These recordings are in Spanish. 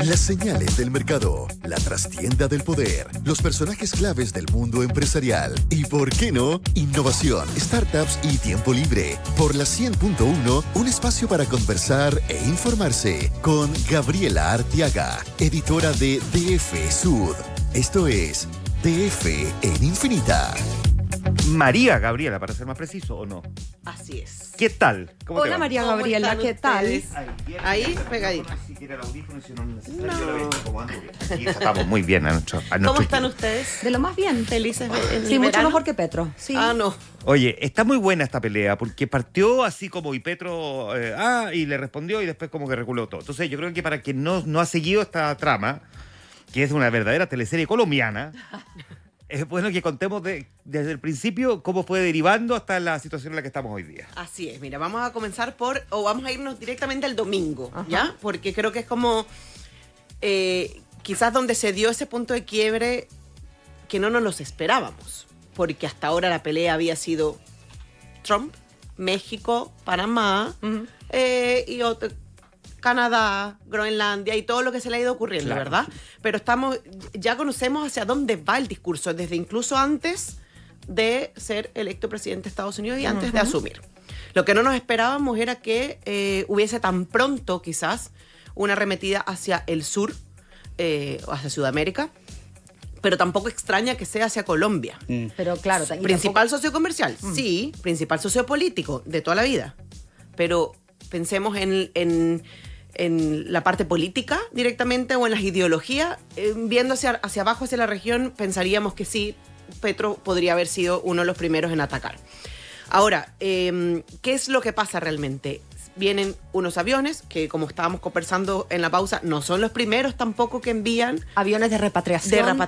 Las señales del mercado, la trastienda del poder, los personajes claves del mundo empresarial y, ¿por qué no?, innovación, startups y tiempo libre. Por la 100.1, un espacio para conversar e informarse con Gabriela Arteaga, editora de DF Sud. Esto es DF en Infinita. María Gabriela, para ser más preciso, ¿o no? Así es. ¿Qué tal? ¿Cómo te Hola va? María Gabriela, ¿qué tal? Ahí, pegadito. Si quiere el audífono, si no es necesario, yo lo voy acomodando bien. Aquí estamos muy bien a nuestro ¿Cómo están equipo. ustedes? De lo más bien. ¿Felices en Sí, el mucho verano? mejor que Petro. Sí. Ah, no. Oye, está muy buena esta pelea porque partió así como y Petro, y le respondió y después como que reculó todo. Entonces yo creo que para quien no ha seguido esta trama, que es una verdadera teleserie colombiana, es bueno que contemos desde el principio cómo fue derivando hasta la situación en la que estamos hoy día. Así es, mira, vamos a comenzar vamos a irnos directamente al domingo, Ajá. ¿ya? Porque creo que es como quizás donde se dio ese punto de quiebre que no nos los esperábamos, porque hasta ahora la pelea había sido Trump, México, Panamá, Ujú. y Canadá, Groenlandia y todo lo que se le ha ido ocurriendo, Claro. ¿verdad? Pero ya conocemos hacia dónde va el discurso, desde incluso antes de ser electo presidente de Estados Unidos y antes de asumir. Lo que no nos esperábamos era que hubiese tan pronto, quizás, una arremetida hacia el sur, hacia Sudamérica, pero tampoco extraña que sea hacia Colombia. Pero claro, y Principal socio comercial, sí. Principal socio político de toda la vida. Pero pensemos en la parte política directamente o en las ideologías. Viendo hacia abajo, hacia la región, pensaríamos que sí, Petro podría haber sido uno de los primeros en atacar. Ahora, ¿qué es lo que pasa realmente? Vienen unos aviones que, como estábamos conversando en la pausa, no son los primeros tampoco que envían. aviones de repatriación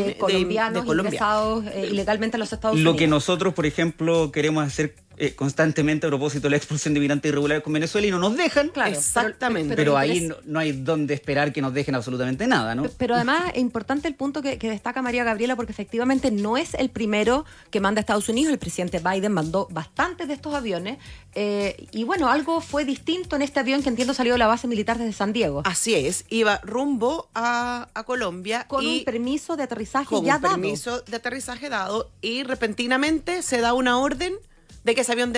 de colombianos de Colombia. ingresados ilegalmente a los Estados Lo Unidos. que nosotros, por ejemplo, queremos hacer constantemente a propósito de la expulsión de migrantes irregulares con Venezuela y no nos dejan. Claro, Exactamente. Pero lo ahí interes- no hay dónde esperar que nos dejen absolutamente nada, ¿no? Pero además es importante el punto que destaca María Gabriela, porque efectivamente no es el primero que manda a Estados Unidos. El presidente Biden mandó bastantes de estos aviones. Y bueno, algo fue distinto en este avión que entiendo salió de la base militar desde San Diego. Así es, iba rumbo a Colombia Con y un permiso de aterrizaje con ya un dado. permiso de aterrizaje dado, y repentinamente se da una orden de que ese avión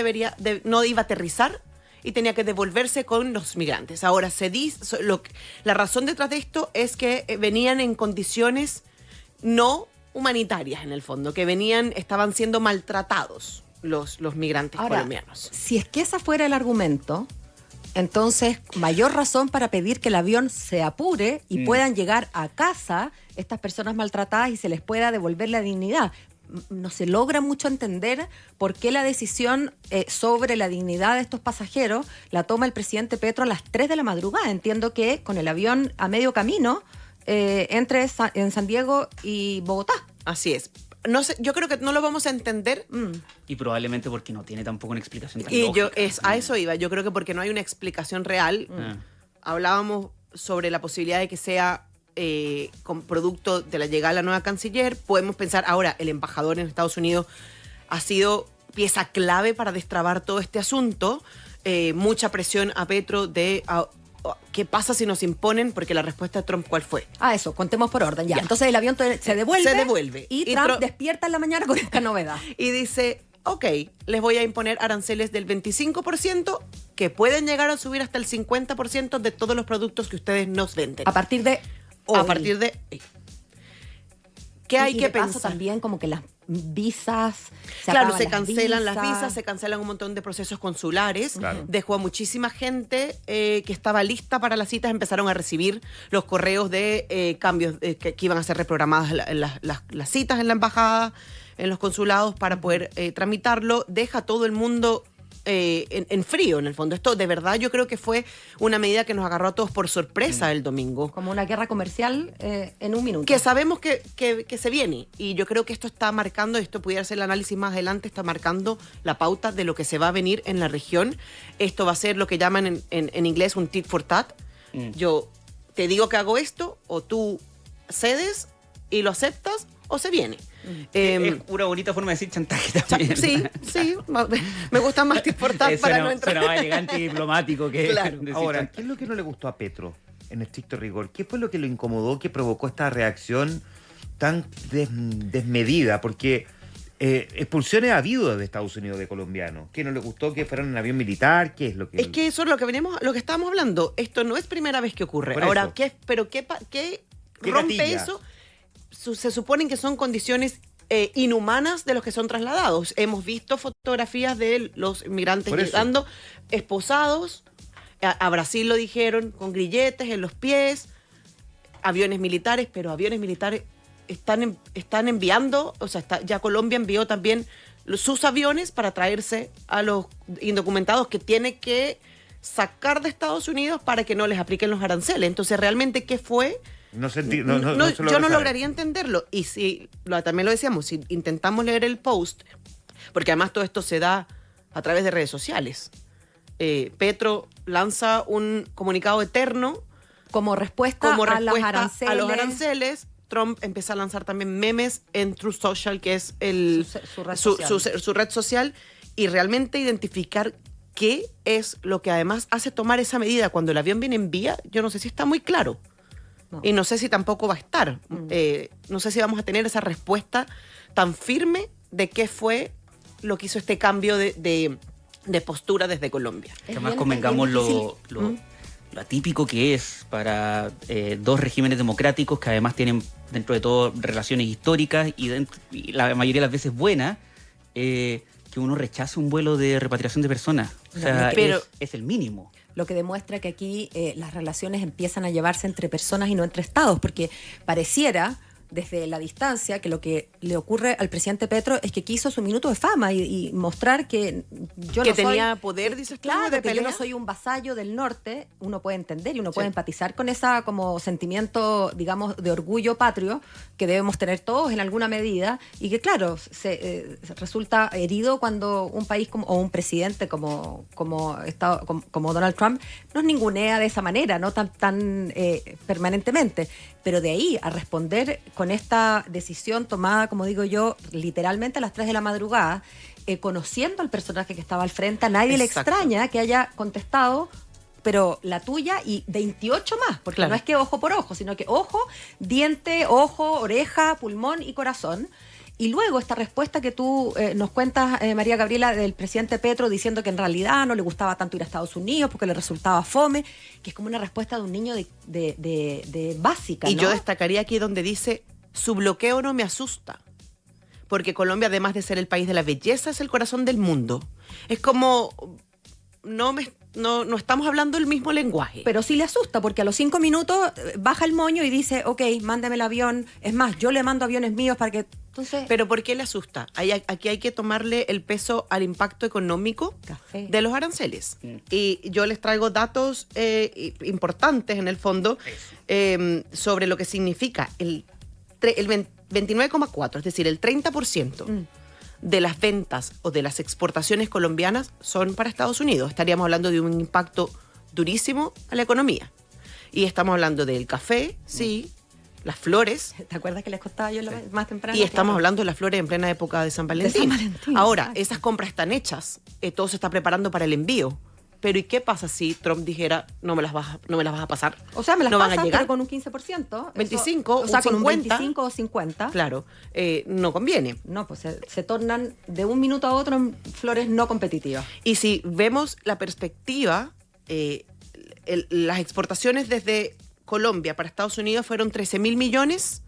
no iba a aterrizar y tenía que devolverse con los migrantes. Ahora, se dice, la razón detrás de esto es que venían en condiciones no humanitarias, en el fondo, que estaban siendo maltratados los migrantes Ahora, colombianos. si es que ese fuera el argumento, entonces mayor razón para pedir que el avión se apure y puedan llegar a casa estas personas maltratadas y se les pueda devolver la dignidad. No se logra mucho entender por qué la decisión sobre la dignidad de estos pasajeros la toma el presidente Petro a las 3 de la madrugada. Entiendo que con el avión a medio camino entre en San Diego y Bogotá. Así es. No sé, yo creo que no lo vamos a entender. Y probablemente porque no tiene tampoco una explicación tan Y lógica. a eso iba. Yo creo que porque no hay una explicación real. Hablábamos sobre la posibilidad de que sea con producto de la llegada de la nueva canciller. Podemos pensar, ahora, el embajador en Estados Unidos ha sido pieza clave para destrabar todo este asunto. Mucha presión a Petro de qué pasa si nos imponen, porque la respuesta de Trump, ¿cuál fue? Eso, contemos por orden. Ya. Ya. Entonces el avión se devuelve. Se devuelve. Y Y Trump Trump despierta en la mañana con esta novedad. Y dice, ok, les voy a imponer aranceles del 25%, que pueden llegar a subir hasta el 50% de todos los productos que ustedes nos venden. A partir de hoy. A partir de... ¿Qué hay Y que de paso pensar? también como que las visas Claro, acaban se cancelan las visas, se cancelan un montón de procesos consulares. Claro. Dejó a muchísima gente que estaba lista para las citas, empezaron a recibir los correos de cambios que iban a ser reprogramadas las citas en la embajada, en los consulados, para poder tramitarlo. Deja a todo el mundo en frío, en el fondo. Esto de verdad yo creo que fue una medida que nos agarró a todos por sorpresa el domingo. como una guerra comercial en un minuto. Que sabemos que se viene, y yo creo que esto está marcando, esto pudiera ser el análisis más adelante, está marcando la pauta de lo que se va a venir en la región. Esto va a ser lo que llaman en inglés un tit for tat. Yo te digo que hago esto, o tú cedes y lo aceptas, o se viene. Es una bonita forma de decir chantaje también. Sí, me gusta más tit for tat para no entrar. Suena más elegante y diplomático que Claro. decir Ahora, chantaje. ¿qué es lo que no le gustó a Petro? en estricto rigor, ¿qué fue lo que lo incomodó, que provocó esta reacción tan desmedida? Porque expulsiones ha habido de Estados Unidos de colombianos. ¿Qué no les gustó que fueran en avión militar? ¿Qué es lo que...? Es que eso es lo que estábamos hablando. Esto no es primera vez que ocurre. Por Ahora, eso. ¿qué ¿Qué rompe gatilla? eso? Se suponen que son condiciones inhumanas de los que son trasladados. Hemos visto fotografías de los inmigrantes Por eso. llegando esposados. A Brasil lo dijeron, con grilletes en los pies, aviones militares, pero aviones militares están enviando, o sea, ya Colombia envió también sus aviones para traerse a los indocumentados que tiene que sacar de Estados Unidos para que no les apliquen los aranceles. Entonces, ¿realmente qué fue? No se Yo logra no saber. lograría entenderlo. Y si también lo decíamos, si intentamos leer el post, porque además todo esto se da a través de redes sociales. Petro lanza un comunicado eterno Como respuesta, a los aranceles. Trump empieza a lanzar también memes en Truth Social, que es su red social, y realmente identificar qué es lo que además hace tomar esa medida cuando el avión viene en vía, yo no sé si está muy claro. No. Y no sé si tampoco va a estar. No sé si vamos a tener esa respuesta tan firme de qué fue lo que hizo este cambio de postura desde Colombia. Es Además, bien- convengamos es bien lo atípico que es para dos regímenes democráticos que además tienen dentro de todo relaciones históricas y la mayoría de las veces buenas, que uno rechace un vuelo de repatriación de personas. O sea, Pero- es el mínimo. Lo que demuestra que aquí las relaciones empiezan a llevarse entre personas y no entre estados, porque pareciera desde la distancia que lo que le ocurre al presidente Petro es que quiso su minuto de fama y mostrar que yo Que no soy... tenía poder, dices tú, Claro, de que yo pelea. no soy un vasallo del norte, uno puede entender y uno Sí. puede empatizar con esa como sentimiento, digamos, de orgullo patrio que debemos tener todos en alguna medida y que, claro, se resulta herido cuando un país o un presidente como Donald Trump nos ningunea de esa manera, no tan permanentemente. Pero de ahí a responder con esta decisión tomada, como digo yo, literalmente a las 3 de la madrugada, conociendo al personaje que estaba al frente, a nadie Exacto. le extraña que haya contestado, pero la tuya y 28 más, porque Claro. no es que ojo por ojo, sino que ojo, diente, ojo, oreja, pulmón y corazón. Y luego esta respuesta que tú nos cuentas, María Gabriela, del presidente Petro diciendo que en realidad no le gustaba tanto ir a Estados Unidos porque le resultaba fome, que es como una respuesta de un niño de básica, Y ¿no? yo destacaría aquí donde dice, su bloqueo no me asusta. Porque Colombia, además de ser el país de la belleza, es el corazón del mundo. Es como, no estamos hablando el mismo lenguaje. Pero sí le asusta, porque a los 5 minutos baja el moño y dice, ok, mándame el avión. Es más, yo le mando aviones míos para que... Entonces, Pero ¿por qué le asusta? Aquí hay que tomarle el peso al impacto económico Café. de los aranceles. Y yo les traigo datos importantes en el fondo sobre lo que significa el 29,4, es decir, el 30% de las ventas o de las exportaciones colombianas son para Estados Unidos. Estaríamos hablando de un impacto durísimo a la economía. Y estamos hablando del café, sí, las flores, ¿te acuerdas que les contaba yo más temprano? y estamos Claro. hablando de las flores en plena época de San Valentín. Valentín, Ahora, exacto. esas compras están hechas, todo se está preparando para el envío. Pero ¿y qué pasa si Trump dijera, no me las vas a pasar? O sea, me las no van a pasas, llegar. pero con un 15%. 25, o sea, un con 50. un 25 o 50. Claro, no conviene. No, pues se tornan de un minuto a otro en flores no competitivas. Y si vemos la perspectiva, las exportaciones desde Colombia para Estados Unidos fueron 13.000 millones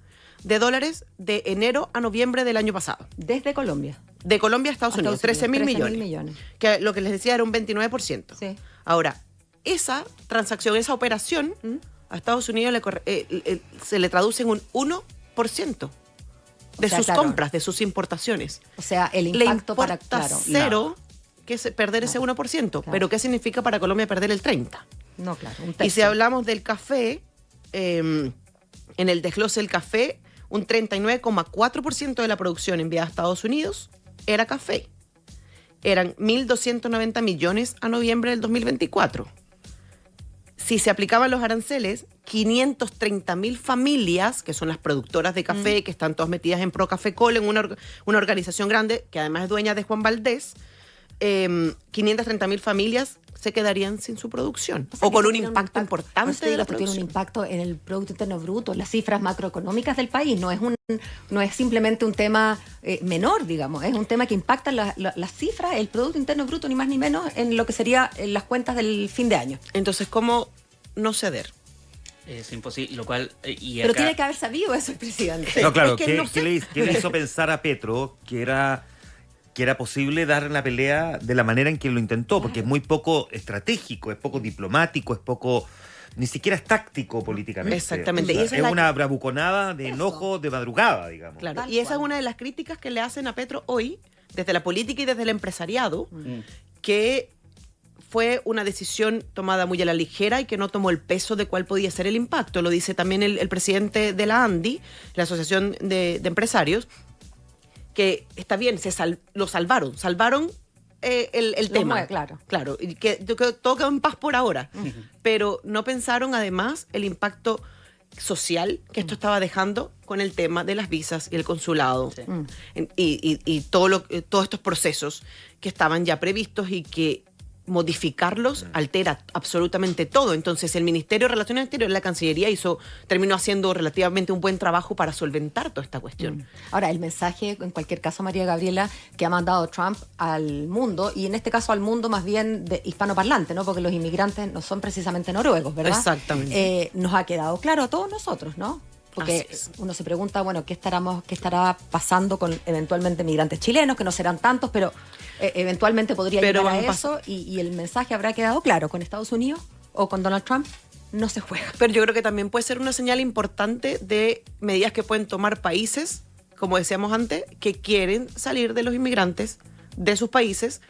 de dólares de enero a noviembre del año pasado. Desde Colombia. De Colombia a Estados Unidos, 13.000 millones. millones. Que lo que les decía era un 29%. Sí. Ahora, esa transacción, esa operación, a Estados Unidos se le traduce en un 1% de O sea, sus claro. compras, de sus importaciones. O sea, el Le impacto importa para... Claro, cero que perder ese 1%. Claro. Pero ¿qué significa para Colombia perder el 30%? no, claro. Un Y si tercio. hablamos del café, en el desglose del café, un 39,4% de la producción enviada a Estados Unidos era café. Eran 1.290 millones a noviembre del 2024. Si se aplicaban los aranceles, 530.000 familias, que son las productoras de café, que están todas metidas en Procafecol, en una organización grande, que además es dueña de Juan Valdés, 530.000 familias se quedarían sin su producción. O sea, O con que un tiene impacto Por importante eso te de digo la que tiene un producción. impacto en el Producto Interno Bruto, las cifras macroeconómicas del país. No es simplemente un tema menor, digamos. Es un tema que impacta las cifras, el Producto Interno Bruto, ni más ni menos, en lo que sería las cuentas del fin de año. Entonces, ¿cómo no ceder? Es imposible, lo cual... y Pero acá- tiene que haber sabido eso el presidente. No, claro, Es que ¿qué, no sé. qué le hizo pensar a Petro que era posible dar la pelea de la manera en que lo intentó? Porque es muy poco estratégico, es poco diplomático, es poco... Ni siquiera es táctico políticamente. Exactamente, O sea, y esa es es la- una bravuconada de enojo de madrugada, digamos. Claro, Tal y esa cual. es una de las críticas que le hacen a Petro hoy, desde la política y desde el empresariado, Mm. que fue una decisión tomada muy a la ligera y que no tomó el peso de cuál podía ser el impacto. Lo dice también el presidente de la ANDI, la Asociación de Empresarios, que está bien, lo salvaron el Lo tema. mueve, claro. Claro, y que todo quedó en paz por ahora, pero no pensaron además el impacto social que esto estaba dejando con el tema de las visas y el consulado Sí. y todos estos procesos que estaban ya previstos y que modificarlos altera absolutamente todo. Entonces el Ministerio de Relaciones Exteriores, la Cancillería terminó haciendo relativamente un buen trabajo para solventar toda esta cuestión. Ahora, el mensaje, en cualquier caso, María Gabriela, que ha mandado Trump al mundo, y en este caso al mundo más bien de hispanoparlante, ¿no? Porque los inmigrantes no son precisamente noruegos, ¿verdad? Exactamente. Nos ha quedado claro a todos nosotros, ¿no? Porque Así es. uno se pregunta, bueno, ¿qué estará pasando con eventualmente migrantes chilenos, que no serán tantos, pero eventualmente podría Pero llegar a van a eso, y el mensaje habrá quedado claro. Con Estados Unidos o con Donald Trump no se juega. Pero yo creo que también puede ser una señal importante de medidas que pueden tomar países, como decíamos antes, que quieren salir de los inmigrantes de sus países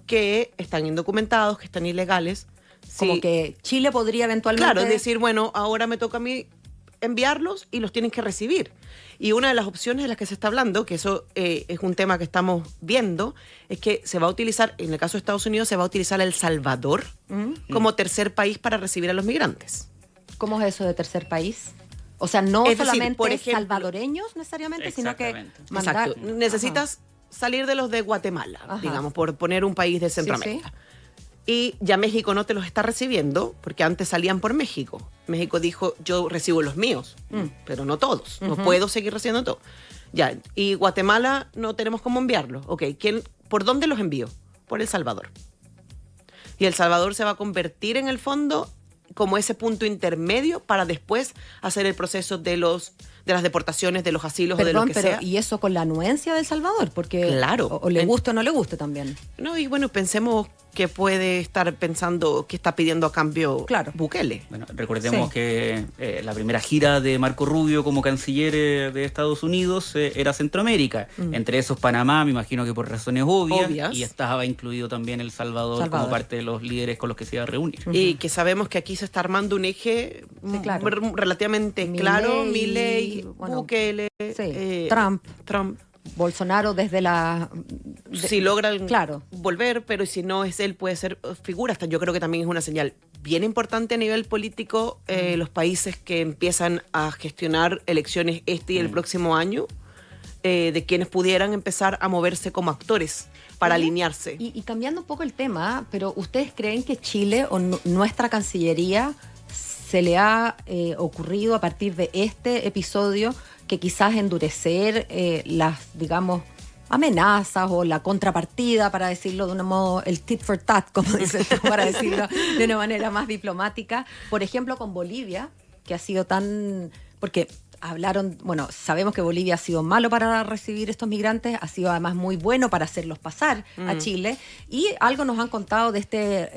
que están indocumentados, que están ilegales. Como Sí, que Chile podría eventualmente... claro, decir, bueno, ahora me toca a mí enviarlos y los tienen que recibir. Y una de las opciones de las que se está hablando, que eso es un tema que estamos viendo, es que se va a utilizar, en el caso de Estados Unidos, se va a utilizar El Salvador como tercer país para recibir a los migrantes. ¿Cómo es eso de tercer país? O sea, no Es decir, solamente por ejemplo- salvadoreños necesariamente, sino que Exactamente. mandar... Exacto. Necesitas salir de los de Guatemala, Ajá. digamos, por poner un país de Centroamérica. Y ya México no te los está recibiendo, porque antes salían por México. México dijo, yo recibo los míos, pero no todos. No puedo seguir recibiendo todos. Ya, y Guatemala no tenemos cómo enviarlos. Ok, ¿por dónde los envío? Por El Salvador. Y El Salvador se va a convertir en el fondo como ese punto intermedio para después hacer el proceso de las deportaciones, de los asilos o de lo Perdón, que pero sea. y eso con la anuencia del Salvador, porque Claro. o le guste o no le guste también. No, y bueno, pensemos que puede estar pensando que está pidiendo a cambio Claro. Bukele. Bueno, recordemos Sí. que la primera gira de Marco Rubio como canciller de Estados Unidos era Centroamérica. Entre esos Panamá, me imagino que por razones obvias. Y estaba incluido también El Salvador como parte de los líderes con los que se iba a reunir. Y que sabemos que aquí se está armando un eje claro. relativamente Milei, claro. Milei, bueno, Bukele, Trump. Bolsonaro desde la... Si logran Claro. volver, pero si no es él, puede ser figura. Hasta yo creo que también es una señal bien importante a nivel político, los países que empiezan a gestionar elecciones y el próximo año, de quienes pudieran empezar a moverse como actores para alinearse. Y cambiando un poco el tema, pero ¿ustedes creen que Chile o nuestra Cancillería se le ha ocurrido a partir de este episodio que quizás endurecer las, digamos, amenazas o la contrapartida, para decirlo de un modo, el tit for tat, como dices tú, para decirlo de una manera más diplomática? Por ejemplo, con Bolivia, que ha sido tan... Porque hablaron, bueno, sabemos que Bolivia ha sido malo para recibir estos migrantes, ha sido además muy bueno para hacerlos pasar a Chile, y algo nos han contado de este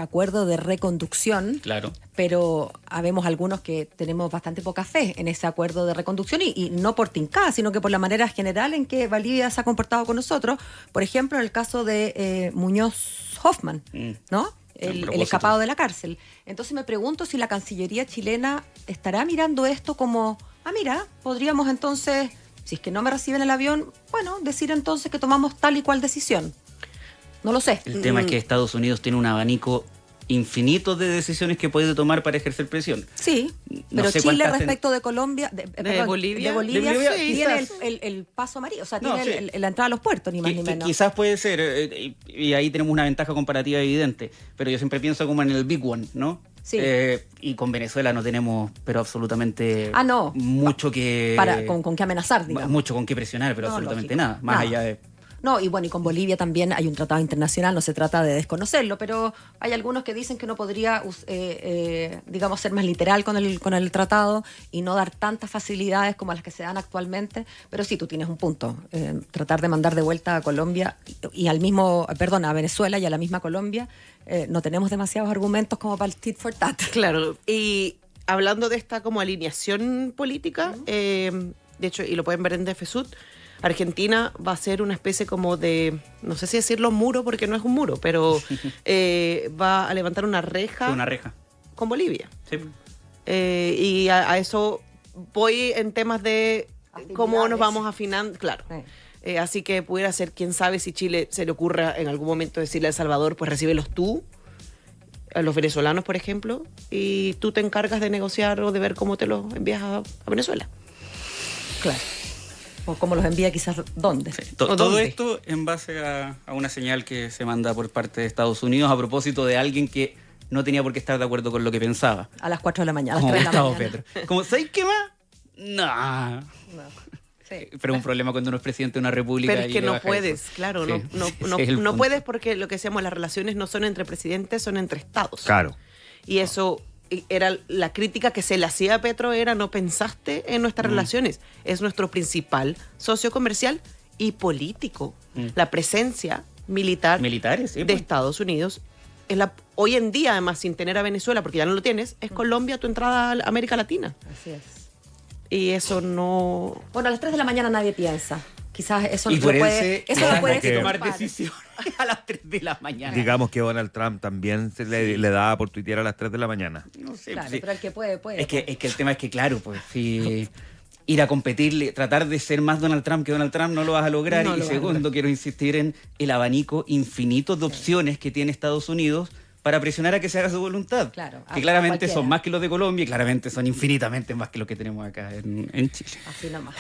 acuerdo de reconducción. Claro. Pero habemos algunos que tenemos bastante poca fe en ese acuerdo de reconducción, y no por tincada, sino que por la manera general en que Bolivia se ha comportado con nosotros. Por ejemplo, en el caso de Muñoz Hoffman, ¿no? El escapado de la cárcel. Entonces me pregunto si la Cancillería chilena estará mirando esto como, mira, podríamos entonces, si es que no me reciben el avión, bueno, decir entonces que tomamos tal y cual decisión. No lo sé. El tema es que Estados Unidos tiene un abanico infinitos de decisiones que puede tomar para ejercer presión. Sí, No pero sé Chile cuántas respecto de Colombia, perdón, Bolivia. de Bolivia, De Bolivia, sí, tiene quizás. el paso amarillo, o sea, No, tiene sí. la entrada a los puertos, ni más ni Que menos. quizás puede ser, y ahí tenemos una ventaja comparativa evidente, pero yo siempre pienso como en el big one, ¿no? Sí. Y con Venezuela no tenemos, pero absolutamente No. mucho que... Con qué amenazar, digamos. Mucho con qué presionar, pero No, absolutamente lógico. nada. Más Nada. allá de... No, y bueno, y con Bolivia también hay un tratado internacional, no se trata de desconocerlo, pero hay algunos que dicen que uno podría, digamos, ser más literal con el tratado y no dar tantas facilidades como las que se dan actualmente, pero sí, tú tienes un punto. Tratar de mandar de vuelta a Colombia y al mismo, perdón, a Venezuela y a la misma Colombia, no tenemos demasiados argumentos como para el tit for tat. Claro, y hablando de esta como alineación política, de hecho, y lo pueden ver en DFSUD, Argentina va a ser una especie como de, no sé si decirlo muro, porque no es un muro, pero va a levantar una reja, Una reja. con Bolivia. Sí. Y a eso voy en temas de cómo nos Actividades. vamos afinando, claro. Sí. Así que pudiera ser, quién sabe si Chile se le ocurra en algún momento decirle a El Salvador, pues recíbelos tú, a los venezolanos, por ejemplo, y tú te encargas de negociar o de ver cómo te los envías a Venezuela. Claro. O como los envía quizás dónde. Sí. ¿O Todo dónde? esto en base a una señal que se manda por parte de Estados Unidos a propósito de alguien que no tenía por qué estar de acuerdo con lo que pensaba. A las 4 de la mañana, a las Como 3 de la Gustavo mañana. Petro. Como, ¿sabes qué más? No. Sí. Pero es un problema cuando uno es presidente de una república. Pero es y que le no baja puedes, eso. claro, Sí, no ese es el punto. puedes porque lo que decíamos, las relaciones no son entre presidentes, son entre estados. Claro. Y eso era la crítica que se le hacía a Petro, era no pensaste en nuestras relaciones. Es nuestro principal socio comercial y político. La presencia militar Militares, sí, de pues. Estados Unidos es hoy en día, además, sin tener a Venezuela, porque ya no lo tienes, es Colombia tu entrada a América Latina. Así es. Y eso no... Bueno, a las 3 de la mañana nadie piensa. Quizás eso Y lo por puede, eso lo puede hay que tomar estorbar. decisiones a las 3 de la mañana. Digamos que Donald Trump también le daba por tuitear a las 3 de la mañana. No sé, Claro, sí. pero el que puede, puede. Es que el tema es que, claro, pues si ir a competir, tratar de ser más Donald Trump que Donald Trump no lo vas a lograr. No Y lo vas a segundo, quiero insistir en el abanico infinito de opciones que tiene Estados Unidos para presionar a que se haga su voluntad. Claro, a que claramente cualquiera. son más que los de Colombia y claramente son infinitamente más que los que tenemos acá en Chile. Así nomás.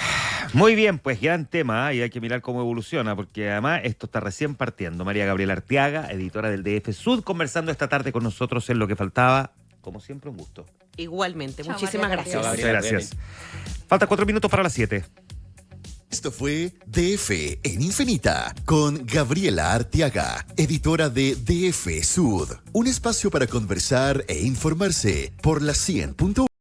Muy bien, pues gran tema y hay que mirar cómo evoluciona, porque además esto está recién partiendo. María Gabriela Arteaga, editora del DF Sud, conversando esta tarde con nosotros en Lo que faltaba. Como siempre, un gusto. Igualmente. Chao, Muchísimas María gracias. Gabriela. Muchas gracias. Falta 4 minutos para las 7. Esto fue DF en Infinita con Gabriela Arteaga, editora de DF Sud. Un espacio para conversar e informarse por la 100.1.